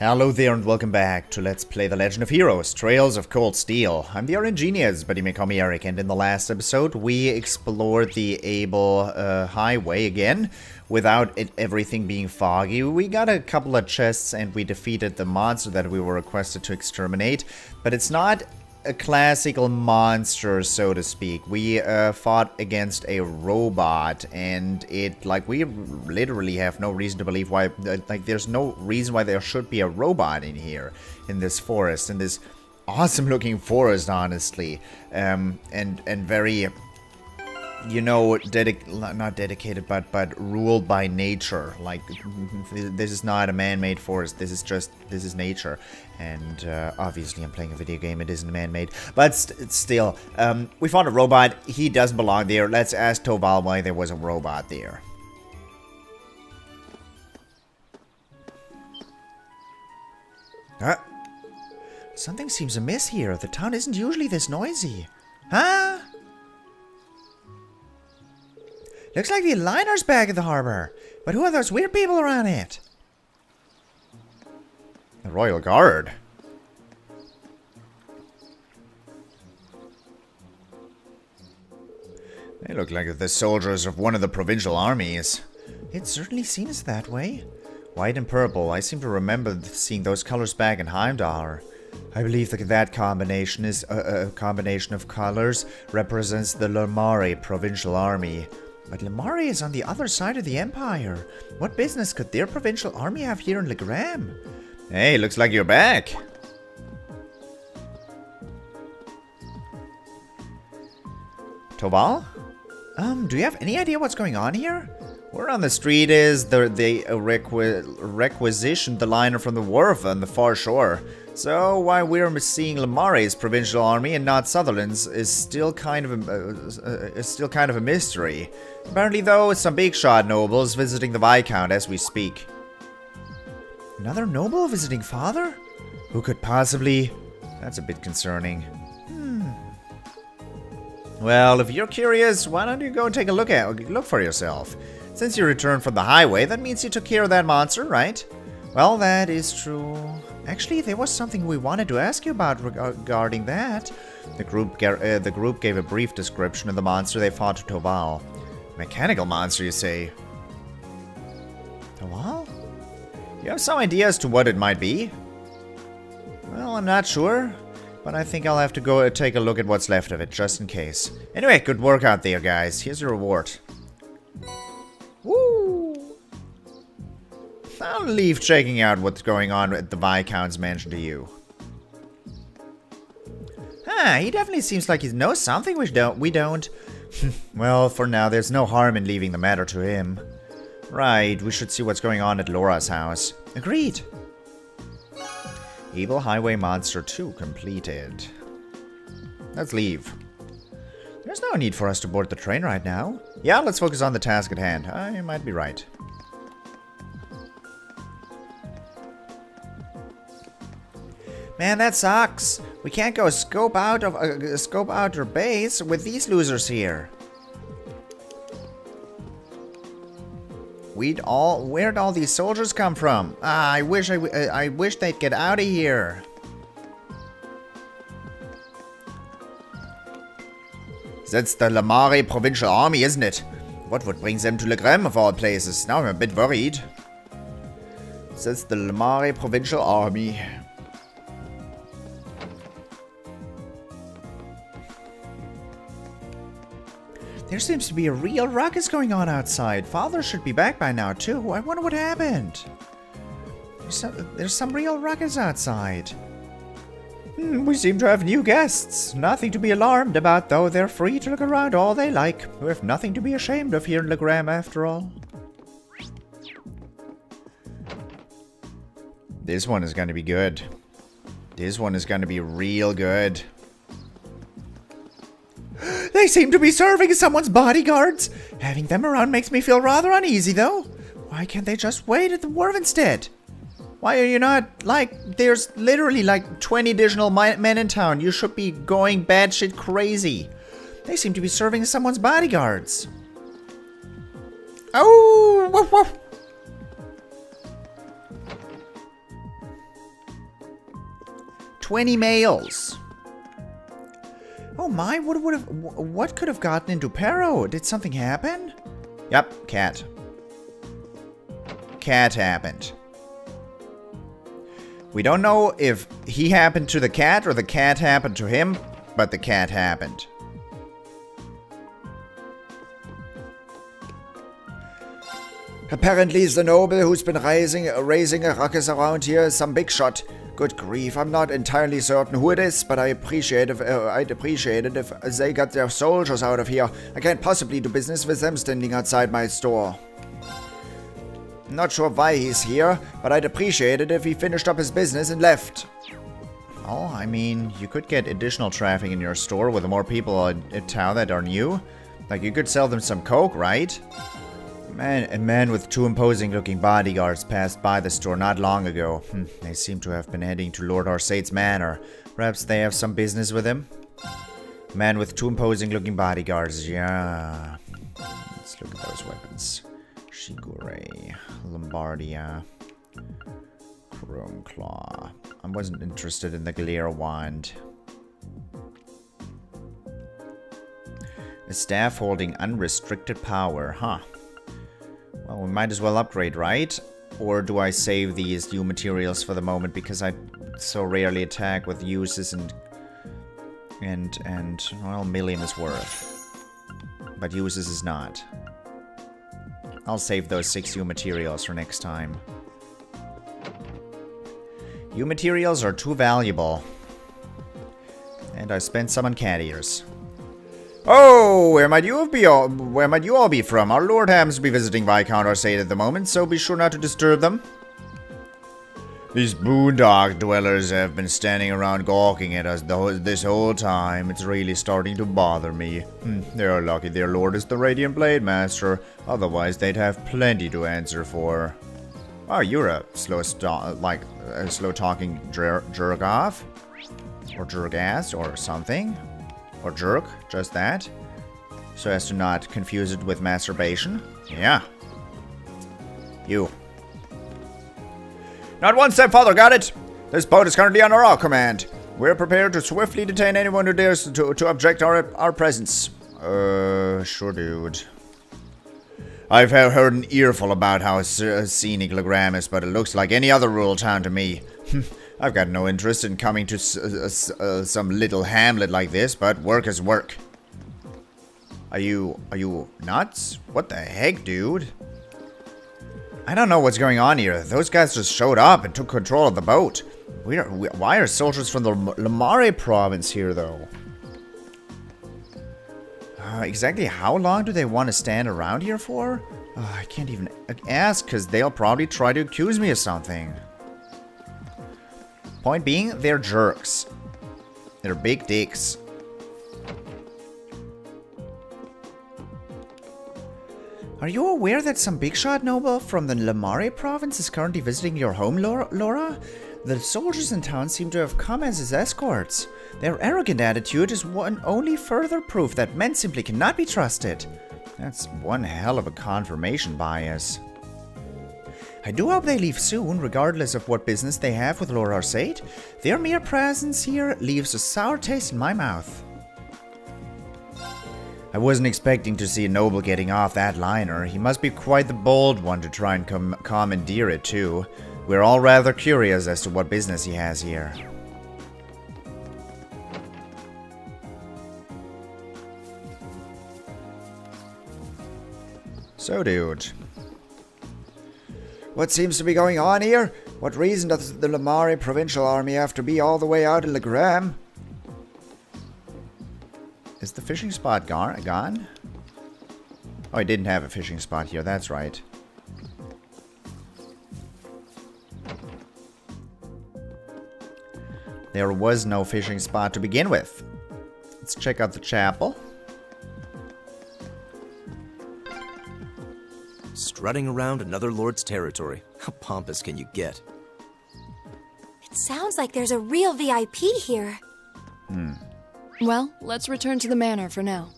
Hello there and welcome back to Let's Play The Legend of Heroes, Trails of Cold Steel. I'm the RNGenius, but you may call me Eric, and in the last episode we explored the Able highway again, without everything being foggy. We got a couple of chests and we defeated the monster that we were requested to exterminate, but it's not a classical monster, so to speak. We fought against a robot, and we literally have no reason to believe why, there's no reason why there should be a robot in here, in this forest, in this awesome looking forest, honestly, and very, you know, not dedicated, but ruled by nature. Like, this is not a man-made forest, this is nature. And obviously I'm playing a video game, it isn't man-made. But still, we found a robot, he doesn't belong there. Let's ask TloH why there was a robot there. Something seems amiss here. The town isn't usually this noisy. Huh? Looks like the liner's back at the harbor. But who are those weird people around it? The Royal Guard. They look like the soldiers of one of the provincial armies. It certainly seems that way. White and purple. I seem to remember seeing those colors back in Heimdall. I believe that combination is a combination of colors represents the Lemari provincial army. But Lemari is on the other side of the Empire. What business could their provincial army have here in Legram? Hey, looks like you're back. TloH? Do you have any idea what's going on here? Word on the street is they requisitioned the liner from the wharf on the far shore. So why we're seeing Lemari's provincial army and not Sutherland's is still kind of a mystery. Apparently, though, some big shot nobles visiting the Viscount as we speak. Another noble visiting father? Who could possibly? That's a bit concerning. Well, if you're curious, why don't you go and take a look for yourself? Since you returned from the highway, that means you took care of that monster, right? Well, that is true. Actually, there was something we wanted to ask you about regarding that. The group gave a brief description of the monster they fought to TloH. Mechanical monster, you say? TloH? You have some idea as to what it might be? Well, I'm not sure, but I think I'll have to go take a look at what's left of it, just in case. Anyway, good work out there, guys. Here's your reward. Woo! I'll leave checking out what's going on at the Viscount's mansion to you. He definitely seems like he knows something we don't. Well, for now, there's no harm in leaving the matter to him. Right, we should see what's going on at Laura's house. Agreed. Able Highway Monster 2 completed. Let's leave. There's no need for us to board the train right now. Yeah, let's focus on the task at hand. I might be right. Man, that sucks. We can't go scope out our base with these losers here. Where'd all these soldiers come from? I wish they'd get out of here. That's the Lemari provincial army, isn't it? What would bring them to Legram of all places? Now I'm a bit worried. That's the Lemari provincial army. There seems to be a real ruckus going on outside. Father should be back by now, too. I wonder what happened. There's some real ruckus outside. We seem to have new guests. Nothing to be alarmed about, though. They're free to look around all they like. We have nothing to be ashamed of here in Legram, after all. This one is going to be good. This one is going to be real good. They seem to be serving as someone's bodyguards. Having them around makes me feel rather uneasy, though. Why can't they just wait at the wharf instead? Why are you not, there's literally 20 additional men in town. You should be going batshit crazy. They seem to be serving as someone's bodyguards. Oh, woof, woof. 20 males. Oh my, what could have gotten into Pero? Did something happen? Yep, cat. Cat happened. We don't know if he happened to the cat or the cat happened to him, but the cat happened. Apparently the noble who's been raising a ruckus around here is some big shot. Good grief, I'm not entirely certain who it is, but I'd appreciate it if they got their soldiers out of here. I can't possibly do business with them standing outside my store. Not sure why he's here, but I'd appreciate it if he finished up his business and left. Oh, I mean, you could get additional traffic in your store with more people in town that are new. Like, you could sell them some coke, right? A man with 2 imposing-looking bodyguards passed by the store not long ago. They seem to have been heading to Lord Arsate's manor. Perhaps they have some business with him? Man with 2 imposing-looking bodyguards, yeah. Let's look at those weapons. Shigure, Lombardia, Chrome Claw. I wasn't interested in the Glare Wand. A staff holding unrestricted power, huh? Well, we might as well upgrade, right? Or do I save these new materials for the moment because I so rarely attack with uses and well, million is worth. But uses is not. I'll save those 6 U materials for next time. U materials are too valuable. And I spent some on cat ears. Oh, where might you all be from? Our lord happens to be visiting Viscount Arsate at the moment, so be sure not to disturb them. These boondock dwellers have been standing around gawking at us this whole time. It's really starting to bother me. They're lucky their lord is the Radiant Blade Master. Otherwise, they'd have plenty to answer for. Oh, you're a slow-talking jerk-off? Or jerk-ass, or something? Or jerk, just that? So as to not confuse it with masturbation? Yeah. You. Not one step further, got it? This boat is currently under our command. We're prepared to swiftly detain anyone who dares to object our presence. Sure, dude. I've heard an earful about how scenic Legram is, but it looks like any other rural town to me. I've got no interest in coming to some little hamlet like this, but work is work. Are you nuts? What the heck, dude? I don't know what's going on here. Those guys just showed up and took control of the boat. Why are soldiers from the Lamare province here, though? Exactly how long do they want to stand around here for? I can't even ask, because they'll probably try to accuse me of something. Point being, they're jerks. They're big dicks. Are you aware that some big shot noble from the Lamare province is currently visiting your home, Laura? The soldiers in town seem to have come as his escorts. Their arrogant attitude is only further proof that men simply cannot be trusted. That's one hell of a confirmation bias. I do hope they leave soon, regardless of what business they have with Lord Arsate. Their mere presence here leaves a sour taste in my mouth. I wasn't expecting to see a noble getting off that liner. He must be quite the bold one to try and commandeer it, too. We're all rather curious as to what business he has here. So, dude. What seems to be going on here? What reason does the Lamare provincial army have to be all the way out in Legram? Is the fishing spot gone? Oh, I didn't have a fishing spot here, that's right. There was no fishing spot to begin with. Let's check out the chapel. Strutting around another lord's territory. How pompous can you get? It sounds like there's a real VIP here. Well, let's return to the manor for now.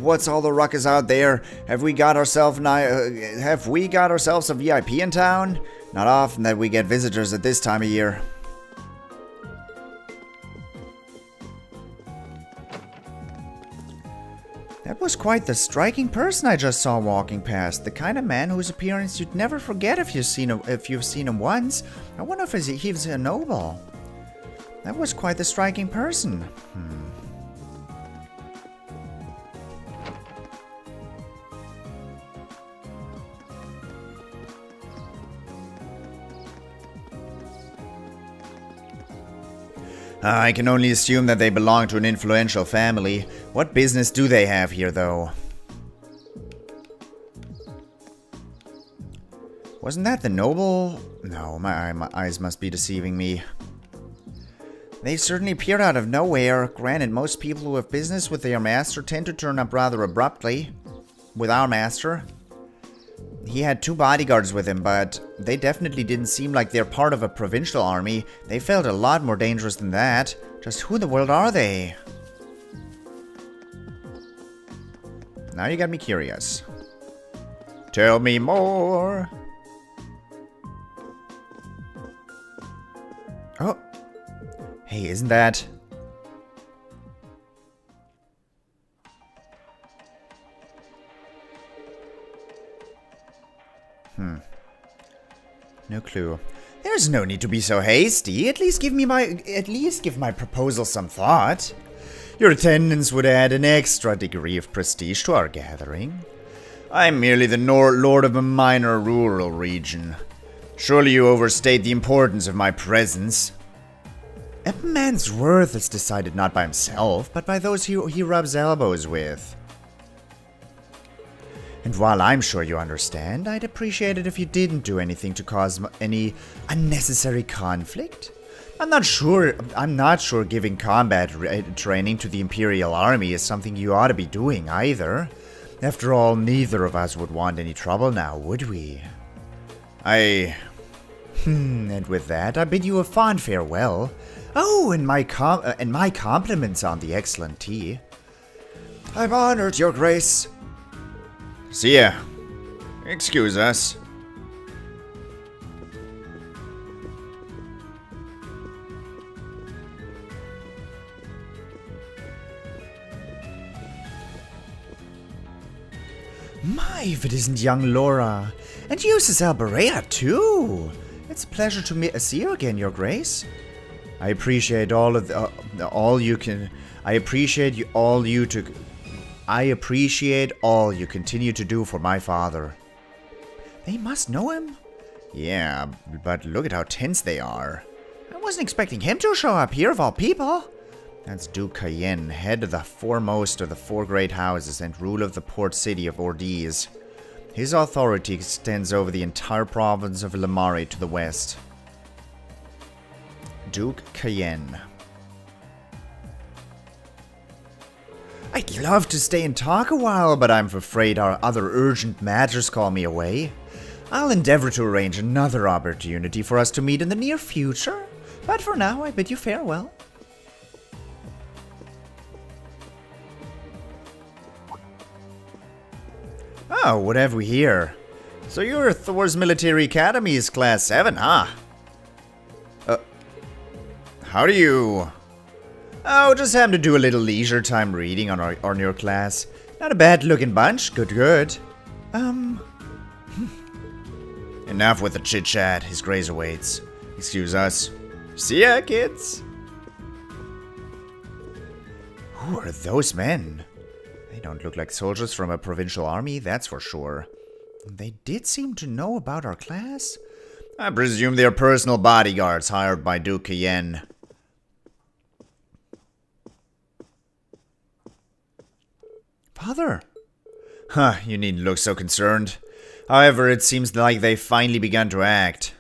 What's all the ruckus out there? Have we got ourselves a VIP in town? Not often that we get visitors at this time of year. That was quite the striking person I just saw walking past. The kind of man whose appearance you'd never forget if you've seen him once. I wonder if he was a noble. That was quite the striking person. I can only assume that they belong to an influential family. What business do they have here, though? Wasn't that the noble? No, my eyes must be deceiving me. They certainly appeared out of nowhere. Granted, most people who have business with their master tend to turn up rather abruptly. With our master, he had 2 bodyguards with him, but they definitely didn't seem like they're part of a provincial army. They felt a lot more dangerous than that. Just who in the world are they? Now you got me curious. Tell me more. Oh. Hey, isn't that... No clue. There's no need to be so hasty. At least give my proposal some thought. Your attendance would add an extra degree of prestige to our gathering. I'm merely the lord of a minor rural region. Surely you overstate the importance of my presence. A man's worth is decided not by himself, but by those he rubs elbows with. And while I'm sure you understand, I'd appreciate it if you didn't do anything to cause any unnecessary conflict. I'm not sure giving combat training to the Imperial Army is something you ought to be doing either. After all, neither of us would want any trouble now, would we? And with that, I bid you a fond farewell. Oh, and my compliments on the excellent tea. I'm honored, Your Grace. See ya. Excuse us. My, if it isn't young Laura. And you, Cecile Berea, too. It's a pleasure to see you again, Your Grace. I appreciate all you continue to do for my father. They must know him? Yeah, but look at how tense they are. I wasn't expecting him to show up here of all people. That's Duke Cayenne, head of the foremost of the 4 great houses and ruler of the port city of Ordiz. His authority extends over the entire province of Lamari to the west. Duke Cayenne. I'd love to stay and talk a while, but I'm afraid our other urgent matters call me away. I'll endeavor to arrange another opportunity for us to meet in the near future, but for now I bid you farewell. Oh, what have we here? So you're Thors Military Academy's Class 7, huh? How do you... Oh, just having to do a little leisure time reading on your class. Not a bad looking bunch, good. Enough with the chit chat, his grace awaits. Excuse us. See ya, kids! Who are those men? They don't look like soldiers from a provincial army, that's for sure. They did seem to know about our class. I presume they're personal bodyguards hired by Duke Cayenne. Father! Huh, you needn't look so concerned. However, it seems like they've finally begun to act.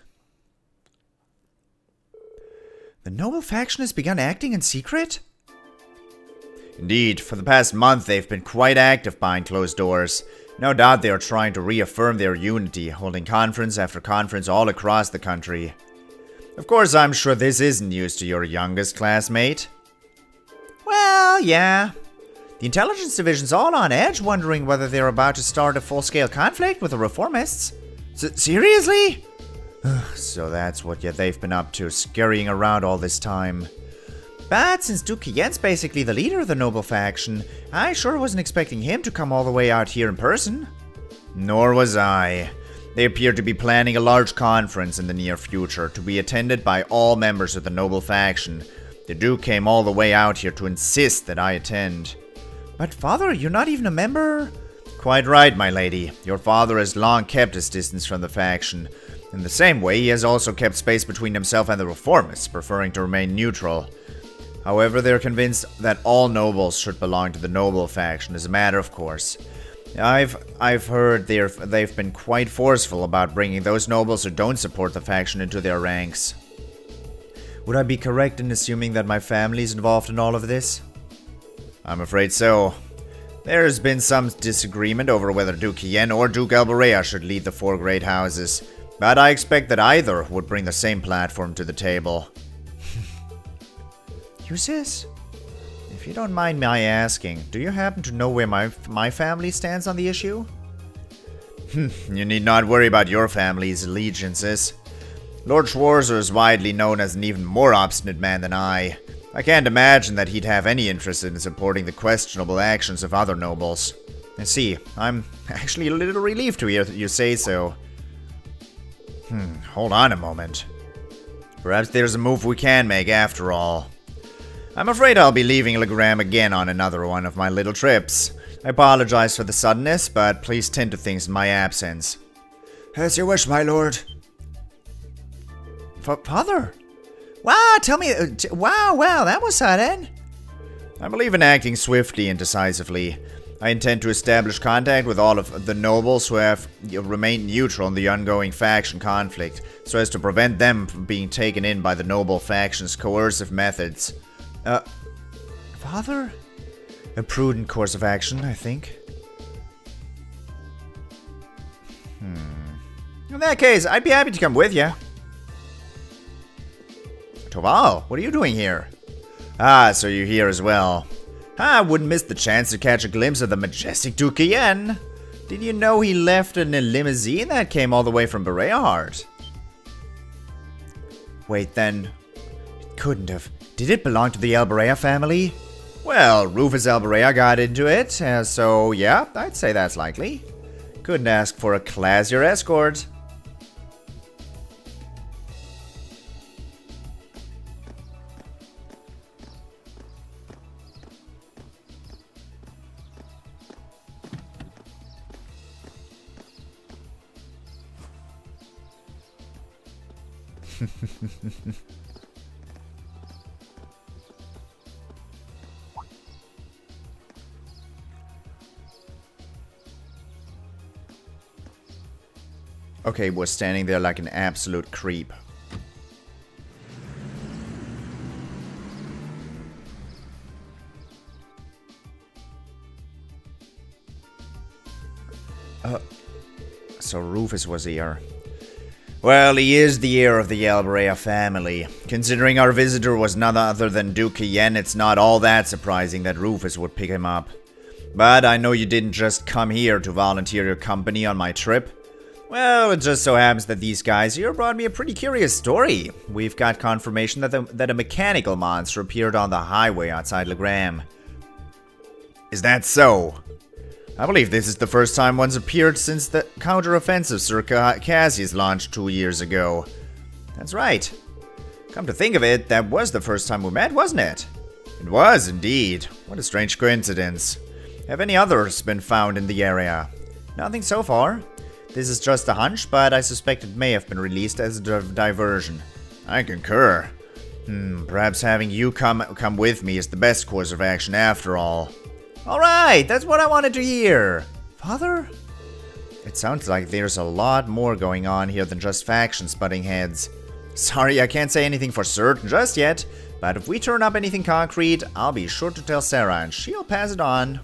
The noble faction has begun acting in secret? Indeed, for the past month they've been quite active behind closed doors. No doubt they are trying to reaffirm their unity, holding conference after conference all across the country. Of course, I'm sure this isn't news to your youngest classmate. Well, yeah. The intelligence division's all on edge, wondering whether they're about to start a full-scale conflict with the reformists. Seriously? So that's what they've been up to, scurrying around all this time. But since Duke Yen's basically the leader of the noble faction, I sure wasn't expecting him to come all the way out here in person. Nor was I. They appear to be planning a large conference in the near future to be attended by all members of the noble faction. The Duke came all the way out here to insist that I attend. But father, you're not even a member? Quite right, my lady. Your father has long kept his distance from the faction. In the same way, he has also kept space between himself and the reformists, preferring to remain neutral. However, they're convinced that all nobles should belong to the noble faction as a matter of course. I've heard they've been quite forceful about bringing those nobles who don't support the faction into their ranks. Would I be correct in assuming that my family is involved in all of this? I'm afraid so. There's been some disagreement over whether Duke Yen or Duke Alberea should lead the four great houses, but I expect that either would bring the same platform to the table. Eustace? If you don't mind my asking, do you happen to know where my family stands on the issue? You need not worry about your family's allegiances. Lord Schwarzer is widely known as an even more obstinate man than I. I can't imagine that he'd have any interest in supporting the questionable actions of other nobles. I see. I'm actually a little relieved to hear you say so. Hold on a moment. Perhaps there's a move we can make after all. I'm afraid I'll be leaving Legram again on another one of my little trips. I apologize for the suddenness, but please tend to things in my absence. As you wish, my lord. Father? Wow, tell me... wow, that was sudden. I believe in acting swiftly and decisively. I intend to establish contact with all of the nobles who have remained neutral in the ongoing faction conflict, so as to prevent them from being taken in by the noble faction's coercive methods. Father? A prudent course of action, I think. In that case, I'd be happy to come with you. Toval, what are you doing here? Ah, so you're here as well. I wouldn't miss the chance to catch a glimpse of the majestic Duke Yen. Did you know he left in a limousine that came all the way from Bereahart? Wait, then... it couldn't have. Did it belong to the Alberea family? Well, Rufus Alberea got into it, so yeah, I'd say that's likely. Couldn't ask for a classier escort. Okay, we're standing there like an absolute creep. So Rufus was here. Well, he is the heir of the Alberea family. Considering our visitor was none other than Duke Yen, it's not all that surprising that Rufus would pick him up. But I know you didn't just come here to volunteer your company on my trip. Well, it just so happens that these guys here brought me a pretty curious story. We've got confirmation that a mechanical monster appeared on the highway outside Legram. Is that so? I believe this is the first time one's appeared since the counter-offensive Sir Cassius launched 2 years ago. That's right. Come to think of it, that was the first time we met, wasn't it? It was, indeed. What a strange coincidence. Have any others been found in the area? Nothing so far. This is just a hunch, but I suspect it may have been released as a diversion. I concur. Perhaps having you come with me is the best course of action after all. Alright, that's what I wanted to hear. Father? It sounds like there's a lot more going on here than just factions butting heads. Sorry, I can't say anything for certain just yet, but if we turn up anything concrete, I'll be sure to tell Sarah and she'll pass it on.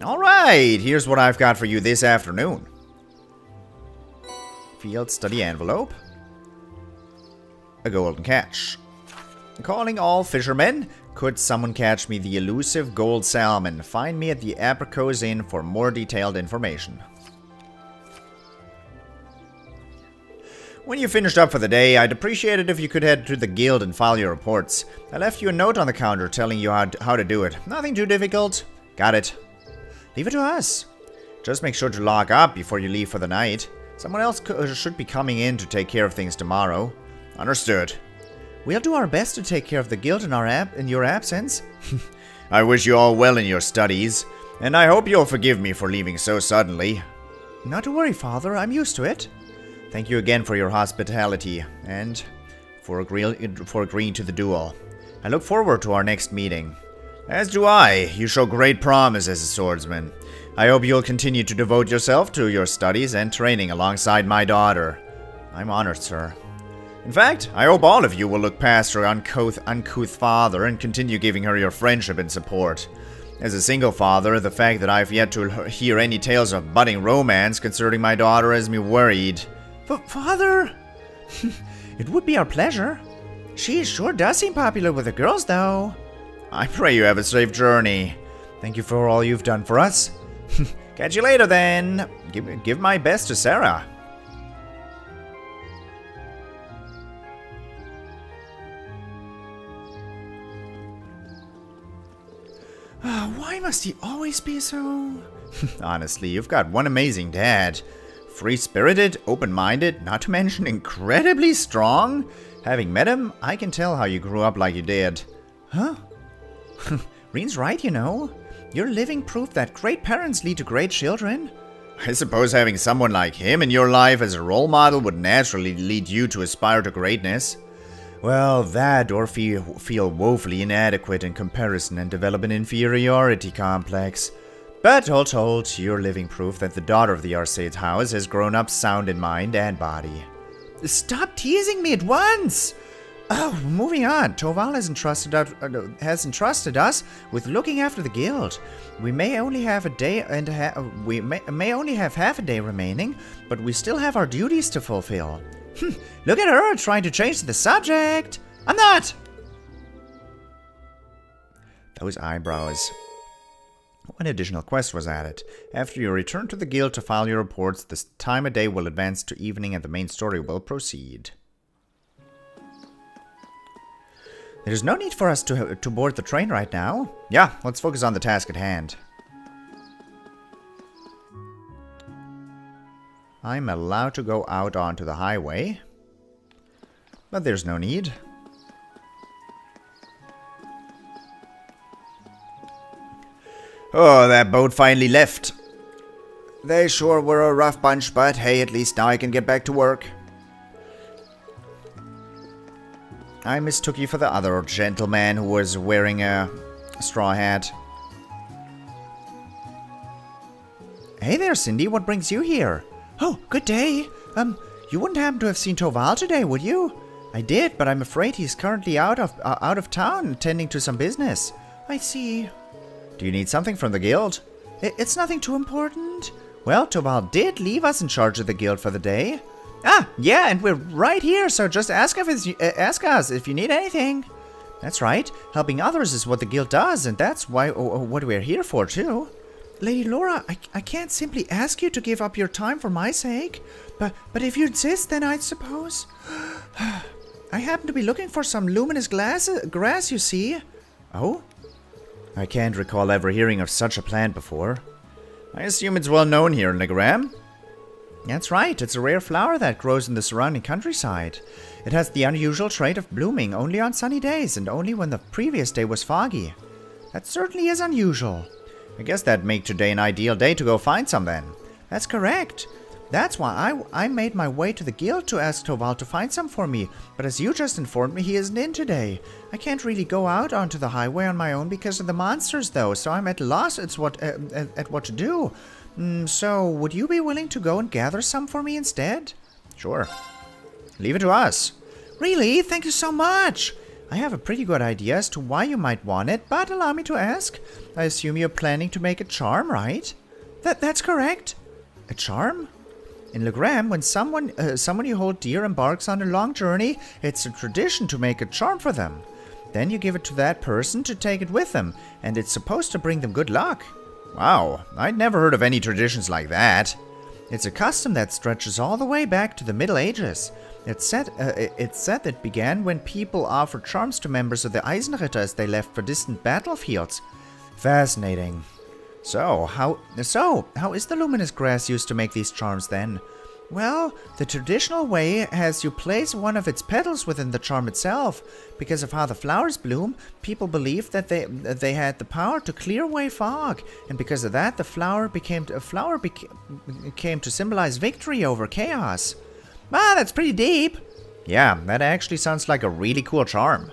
Alright, here's what I've got for you this afternoon. Field study envelope. A golden catch. Calling all fishermen. Could someone catch me the elusive gold salmon? Find me at the Apricot Inn for more detailed information. When you finished up for the day, I'd appreciate it if you could head to the guild and file your reports. I left you a note on the counter telling you how to do it. Nothing too difficult. Got it. Leave it to us. Just make sure to lock up before you leave for the night. Someone else should be coming in to take care of things tomorrow. Understood. We'll do our best to take care of the guild in your absence. I wish you all well in your studies, and I hope you'll forgive me for leaving so suddenly. Not to worry, Father. I'm used to it. Thank you again for your hospitality, and for agreeing to the duel. I look forward to our next meeting. As do I. You show great promise as a swordsman. I hope you'll continue to devote yourself to your studies and training alongside my daughter. I'm honored, sir. In fact, I hope all of you will look past her uncouth father and continue giving her your friendship and support. As a single father, the fact that I've yet to hear any tales of budding romance concerning my daughter has me worried. Father? It would be our pleasure. She sure does seem popular with the girls, though. I pray you have a safe journey. Thank you for all you've done for us. Catch you later, then. Give my best to Sarah. Why must he always be so... Honestly, you've got one amazing dad. Free-spirited, open-minded, not to mention incredibly strong. Having met him, I can tell how you grew up like you did. Huh? Rean's right, you know. You're living proof that great parents lead to great children. I suppose having someone like him in your life as a role model would naturally lead you to aspire to greatness. Well, that or feel woefully inadequate in comparison and develop an inferiority complex. But all told, you're living proof that the daughter of the Arcade house has grown up sound in mind and body. Stop teasing me at once! Oh, moving on. Toval has entrusted us with looking after the guild. We may only have a day and we may only have half a day remaining, but we still have our duties to fulfill. Look at her trying to change the subject. I'm not. Those eyebrows. One additional quest was added. After you return to the guild to file your reports, the time of day will advance to evening and the main story will proceed. There's no need for us to board the train right now. Yeah, let's focus on the task at hand. I'm allowed to go out onto the highway, but there's no need. Oh, that boat finally left. They sure were a rough bunch, but hey, at least now I can get back to work. I mistook you for the other gentleman who was wearing a straw hat. Hey there, Cindy, what brings you here? Oh, good day. You wouldn't happen to have seen Toval today, would you? I did, but I'm afraid he's currently out of town attending to some business. I see. Do you need something from the guild? It's nothing too important. Well, Toval did leave us in charge of the guild for the day. Ah, yeah, and we're right here, so just ask us if you need anything. That's right. Helping others is what the guild does, and that's why what we're here for, too. Lady Laura, I can't simply ask you to give up your time for my sake. But if you insist, then I suppose... I happen to be looking for some luminous grass, you see. Oh? I can't recall ever hearing of such a plant before. I assume it's well known here in Legram. That's right, it's a rare flower that grows in the surrounding countryside. It has the unusual trait of blooming only on sunny days and only when the previous day was foggy. That certainly is unusual. I guess that'd make today an ideal day to go find some then. That's correct. That's why I made my way to the guild to ask Toval to find some for me, but as you just informed me, he isn't in today. I can't really go out onto the highway on my own because of the monsters though, so I'm at loss at what to do. So, would you be willing to go and gather some for me instead? Sure. Leave it to us. Really? Thank you so much. I have a pretty good idea as to why you might want it, but allow me to ask. I assume you're planning to make a charm, right? That's correct. A charm? In Legram, when someone you hold dear embarks on a long journey, it's a tradition to make a charm for them. Then you give it to that person to take it with them, and it's supposed to bring them good luck. Wow, I'd never heard of any traditions like that. It's a custom that stretches all the way back to the Middle Ages. It's said it began when people offered charms to members of the Eisenritter as they left for distant battlefields. Fascinating. So, how is the luminous grass used to make these charms then? Well, the traditional way has you place one of its petals within the charm itself. Because of how the flowers bloom, people believed that they had the power to clear away fog, and because of that, the flower became to symbolize victory over chaos. Ah, that's pretty deep. Yeah, that actually sounds like a really cool charm.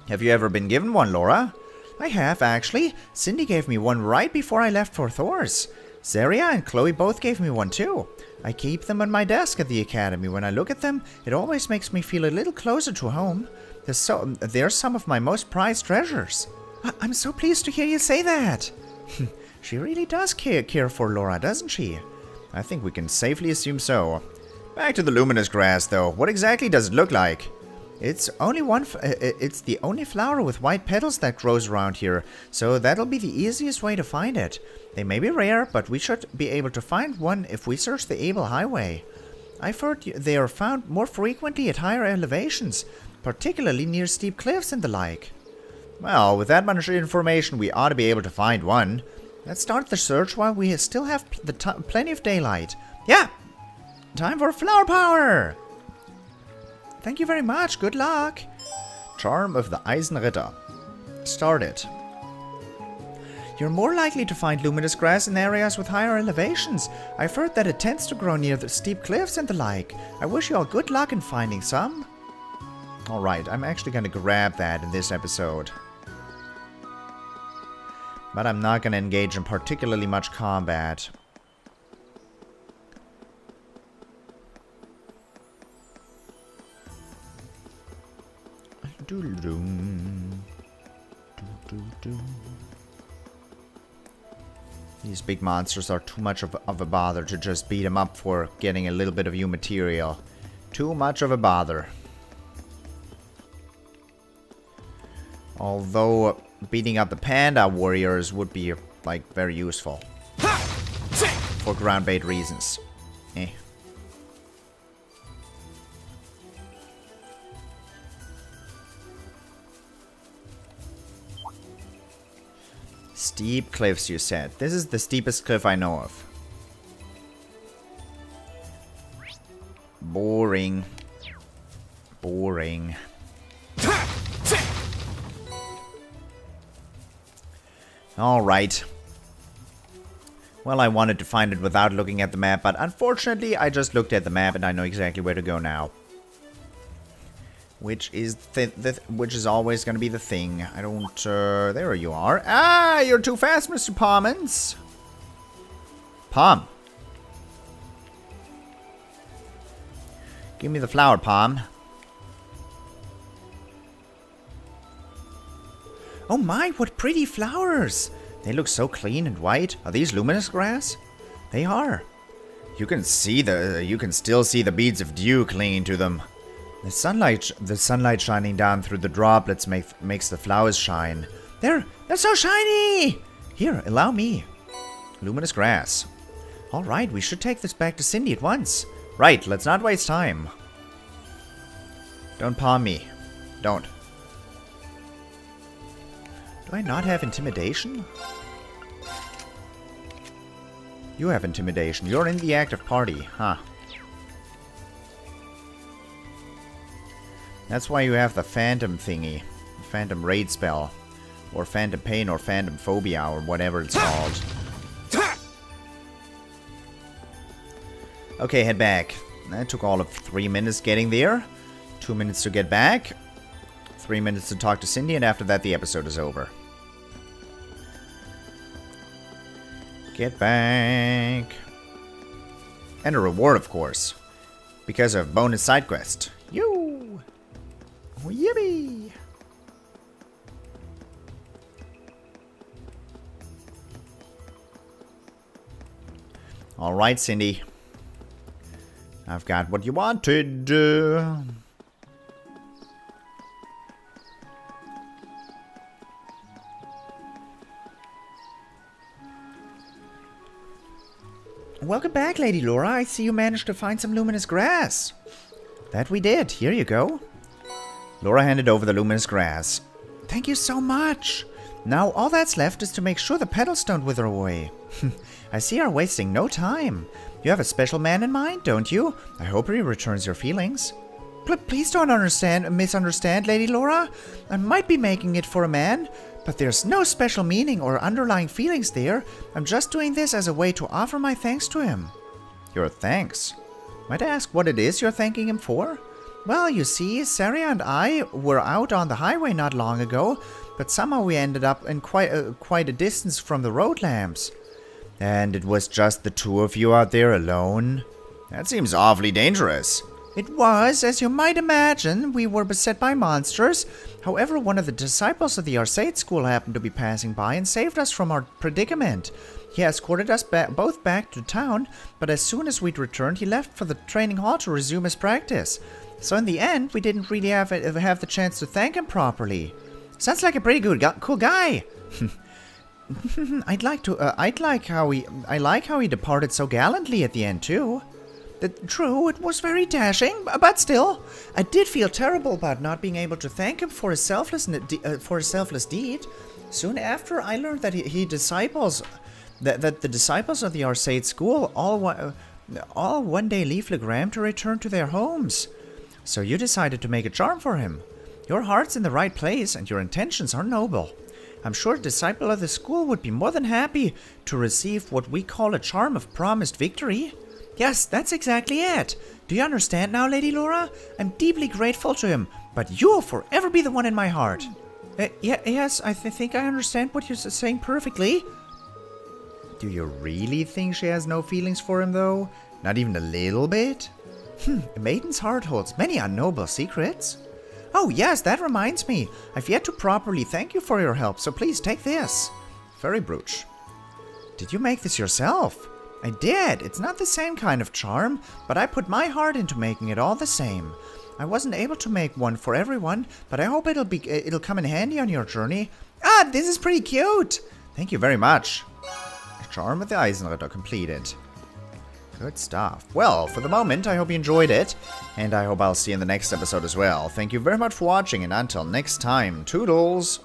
Have you ever been given one, Laura? I have, actually. Cindy gave me one right before I left for Thors. Zeria and Chloe both gave me one too. I keep them on my desk at the academy. When I look at them, it always makes me feel a little closer to home. They're some of my most prized treasures. I'm so pleased to hear you say that. She really does care for Laura, doesn't she? I think we can safely assume so. Back to the luminous grass, though. What exactly does it look like? It's the only flower with white petals that grows around here, so that'll be the easiest way to find it. They may be rare, but we should be able to find one if we search the Able Highway. I've heard they are found more frequently at higher elevations, particularly near steep cliffs and the like. Well, with that much information, we ought to be able to find one. Let's start the search while we still have plenty of daylight. Yeah! Time for flower power! Thank you very much. Good luck. Charm of the Eisenritter. Start it. You're more likely to find luminous grass in areas with higher elevations. I've heard that it tends to grow near the steep cliffs and the like. I wish you all good luck in finding some. Alright, I'm actually going to grab that in this episode. But I'm not going to engage in particularly much combat. These big monsters are too much of a bother to just beat them up for getting a little bit of new material. Too much of a bother. Although beating up the panda warriors would be like very useful. For ground-based reasons. Eh. Steep cliffs, you said. This is the steepest cliff I know of. Boring. Boring. Alright. Well, I wanted to find it without looking at the map, but unfortunately I just looked at the map and I know exactly where to go now. Which is which is always going to be the thing. I don't... there you are. Ah, you're too fast, Mr. Pommins. Pom. Give me the flower, Pom. Oh my, what pretty flowers. They look so clean and white. Are these luminous grass? They are. You can still see the beads of dew clinging to them. The sunlight shining down through the droplets makes the flowers shine. They're so shiny! Here, allow me. Luminous grass. Alright, we should take this back to Cindy at once. Right, let's not waste time. Don't palm me. Don't. Do I not have intimidation? You have intimidation. You're in the active party, huh? That's why you have the Phantom thingy. The Phantom Raid spell. Or Phantom Pain or Phantom Phobia or whatever it's called. Okay, head back. That took all of 3 minutes getting there. 2 minutes to get back. 3 minutes to talk to Cindy, and after that the episode is over. Get back. And a reward, of course. Because of bonus side quest. Yoo! Oh, yippee! Alright, Cindy. I've got what you wanted. Welcome back, Lady Laura. I see you managed to find some luminous grass. That we did. Here you go. Laura handed over the luminous grass. Thank you so much. Now all that's left is to make sure the petals don't wither away. I see you're wasting no time. You have a special man in mind, don't you? I hope he returns your feelings. Please don't misunderstand, Lady Laura. I might be making it for a man, but there's no special meaning or underlying feelings there. I'm just doing this as a way to offer my thanks to him. Your thanks? Might I ask what it is you're thanking him for? Well, you see, Saria and I were out on the highway not long ago, but somehow we ended up in quite a distance from the road lamps. And it was just the two of you out there alone? That seems awfully dangerous. It was, as you might imagine. We were beset by monsters. However, one of the disciples of the Arcade School happened to be passing by and saved us from our predicament. He escorted us both back to town, but as soon as we'd returned, he left for the training hall to resume his practice. So in the end, we didn't really have the chance to thank him properly. Sounds like a pretty cool guy. I like how he departed so gallantly at the end too. True, it was very dashing, but still, I did feel terrible about not being able to thank him for his selfless deed. Soon after, I learned that the disciples of the Arcade School all one day leave Legram to return to their homes. So you decided to make a charm for him. Your heart's in the right place, and your intentions are noble. I'm sure a disciple of the school would be more than happy to receive what we call a charm of promised victory. Yes, that's exactly it. Do you understand now, Lady Laura? I'm deeply grateful to him, but you'll forever be the one in my heart. Yes, I think I understand what you're saying perfectly. Do you really think she has no feelings for him, though? Not even a little bit? A maiden's heart holds many unknown secrets. Oh yes, that reminds me. I've yet to properly thank you for your help, so please take this. Fairy brooch. Did you make this yourself? I did. It's not the same kind of charm, but I put my heart into making it all the same. I wasn't able to make one for everyone, but I hope it'll come in handy on your journey. Ah, this is pretty cute. Thank you very much. Charm of the Eisenritter completed. Good stuff. Well, for the moment, I hope you enjoyed it, and I hope I'll see you in the next episode as well. Thank you very much for watching, and until next time, toodles!